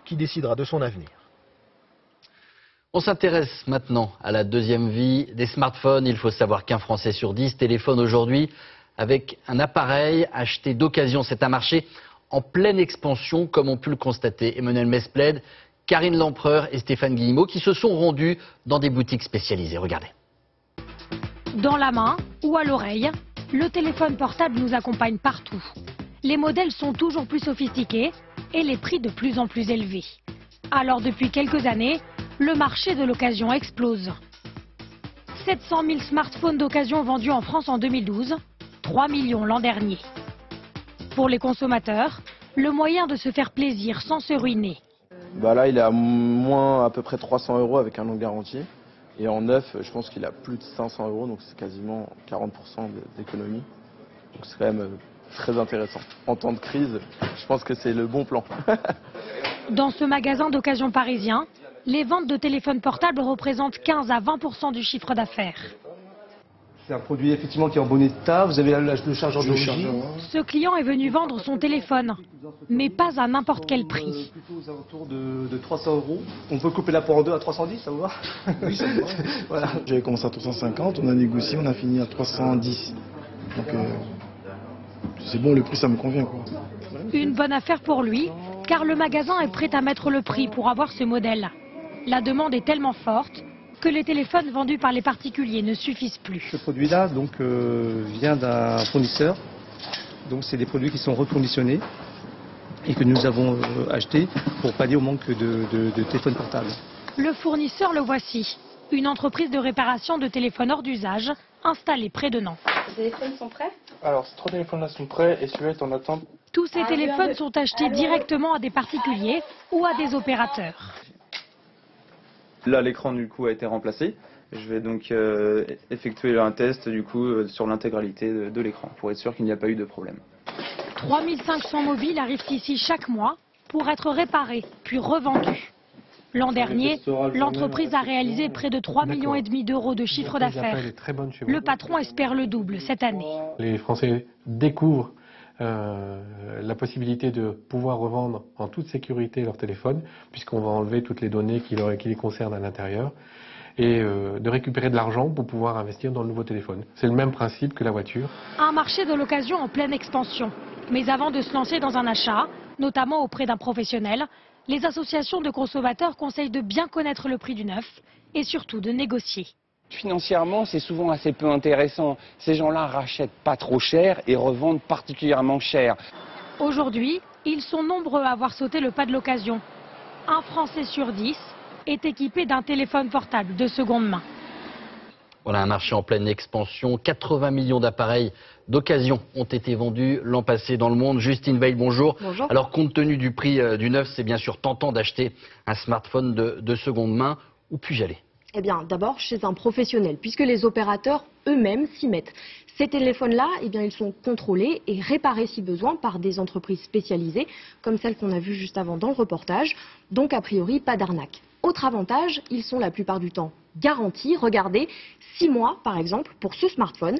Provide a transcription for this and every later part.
qui décidera de son avenir. On s'intéresse maintenant à la deuxième vie des smartphones. Il faut savoir qu'un Français sur 10 téléphone aujourd'hui avec un appareil acheté d'occasion. C'est un marché en pleine expansion, comme ont pu le constater Emmanuel Mesplède, Karine Lempereur et Stéphane Guillemot, qui se sont rendus dans des boutiques spécialisées. Regardez. Dans la main ou à l'oreille, le téléphone portable nous accompagne partout. Les modèles sont toujours plus sophistiqués et les prix de plus en plus élevés. Alors depuis quelques années, le marché de l'occasion explose. 700 000 smartphones d'occasion vendus en France en 2012, 3 millions l'an dernier. Pour les consommateurs, le moyen de se faire plaisir sans se ruiner. Là, il est à moins à peu près 300 € avec un an de garantie. Et en neuf, je pense qu'il a plus de 500 €, donc c'est quasiment 40% d'économie. Donc c'est quand même très intéressant. En temps de crise, je pense que c'est le bon plan. Dans ce magasin d'occasion parisien, les ventes de téléphones portables représentent 15 à 20% du chiffre d'affaires. C'est un produit effectivement qui est en bon état, vous avez le chargeur d'origine. Ce client est venu vendre son téléphone, mais pas à n'importe quel prix. Plutôt aux alentours de 300 €. On peut couper la poire en deux à 310, ça vous va? Oui, c'est bon. Voilà. J'avais commencé à 350, on a négocié, on a fini à 310. Donc c'est bon, le prix ça me convient quoi. Une bonne affaire pour lui, car le magasin est prêt à mettre le prix pour avoir ce modèle. La demande est tellement forte que les téléphones vendus par les particuliers ne suffisent plus. Ce produit-là vient d'un fournisseur. Donc c'est des produits qui sont reconditionnés et que nous avons achetés pour pallier au manque de téléphones portables. Le fournisseur le voici, une entreprise de réparation de téléphones hors d'usage installée près de Nantes. Les téléphones sont prêts? Alors, ces 3 téléphones-là sont prêts et celui-là est en attente. Tous ces téléphones sont achetés directement à des particuliers ou à des opérateurs. Là, l'écran du coup a été remplacé. Je vais donc effectuer un test du coup sur l'intégralité de l'écran pour être sûr qu'il n'y a pas eu de problème. 3500 mobiles arrivent ici chaque mois pour être réparés puis revendus. L'an dernier, l'entreprise a réalisé près de 3,5 millions d'euros de chiffre d'affaires. Le patron espère le double cette année. Les Français découvrent la possibilité de pouvoir revendre en toute sécurité leur téléphone, puisqu'on va enlever toutes les données qui les concernent à l'intérieur, et de récupérer de l'argent pour pouvoir investir dans le nouveau téléphone. C'est le même principe que la voiture. Un marché de l'occasion en pleine expansion. Mais avant de se lancer dans un achat, notamment auprès d'un professionnel, les associations de consommateurs conseillent de bien connaître le prix du neuf et surtout de négocier. Financièrement, c'est souvent assez peu intéressant. Ces gens-là rachètent pas trop cher et revendent particulièrement cher. Aujourd'hui, ils sont nombreux à avoir sauté le pas de l'occasion. Un Français sur 10 est équipé d'un téléphone portable de seconde main. Voilà un marché en pleine expansion. 80 millions d'appareils d'occasion ont été vendus l'an passé dans le monde. Justine Veil, bonjour. Bonjour. Alors, compte tenu du prix du neuf, c'est bien sûr tentant d'acheter un smartphone de seconde main. Où puis-je aller ? Eh bien, d'abord chez un professionnel, puisque les opérateurs eux-mêmes s'y mettent. Ces téléphones-là, eh bien, ils sont contrôlés et réparés si besoin par des entreprises spécialisées, comme celles qu'on a vues juste avant dans le reportage. Donc, a priori, pas d'arnaque. Autre avantage, ils sont la plupart du temps garantis. Regardez, 6 mois par exemple pour ce smartphone.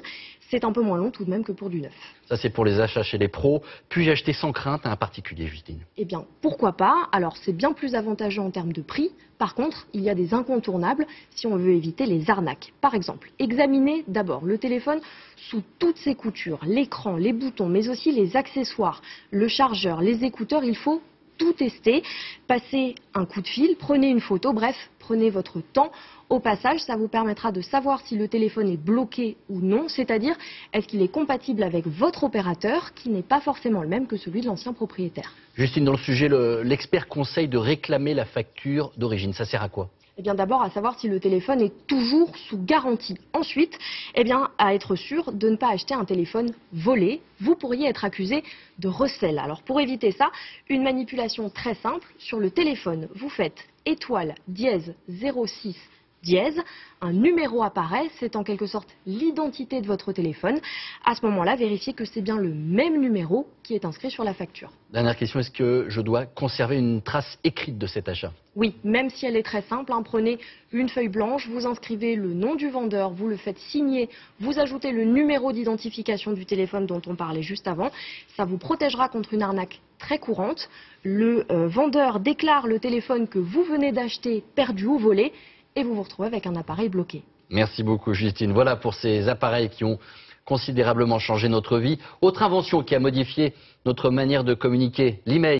C'est un peu moins long tout de même que pour du neuf. Ça, c'est pour les achats chez les pros. Puis-je acheter sans crainte à un particulier, Justine ? Eh bien, pourquoi pas? Alors, c'est bien plus avantageux en termes de prix. Par contre, il y a des incontournables si on veut éviter les arnaques. Par exemple, examinez d'abord le téléphone sous toutes ses coutures, l'écran, les boutons, mais aussi les accessoires, le chargeur, les écouteurs. Il faut tout tester, passez un coup de fil, prenez une photo, bref, prenez votre temps. Au passage, ça vous permettra de savoir si le téléphone est bloqué ou non, c'est-à-dire est-ce qu'il est compatible avec votre opérateur qui n'est pas forcément le même que celui de l'ancien propriétaire. Justine, dans le sujet, l'expert conseille de réclamer la facture d'origine. Ça sert à quoi ? Eh bien d'abord à savoir si le téléphone est toujours sous garantie. Ensuite, eh bien à être sûr de ne pas acheter un téléphone volé. Vous pourriez être accusé de recel. Alors pour éviter ça, une manipulation très simple. Sur le téléphone, vous faites étoile dièse 06 dièse, un numéro apparaît, c'est en quelque sorte l'identité de votre téléphone. À ce moment-là, vérifiez que c'est bien le même numéro qui est inscrit sur la facture. Dernière question, est-ce que je dois conserver une trace écrite de cet achat ? Oui, même si elle est très simple, prenez une feuille blanche, vous inscrivez le nom du vendeur, vous le faites signer, vous ajoutez le numéro d'identification du téléphone dont on parlait juste avant. Ça vous protégera contre une arnaque très courante. Le vendeur déclare le téléphone que vous venez d'acheter perdu ou volé et vous vous retrouvez avec un appareil bloqué. Merci beaucoup Justine. Voilà pour ces appareils qui ont considérablement changé notre vie. Autre invention qui a modifié notre manière de communiquer, l'email.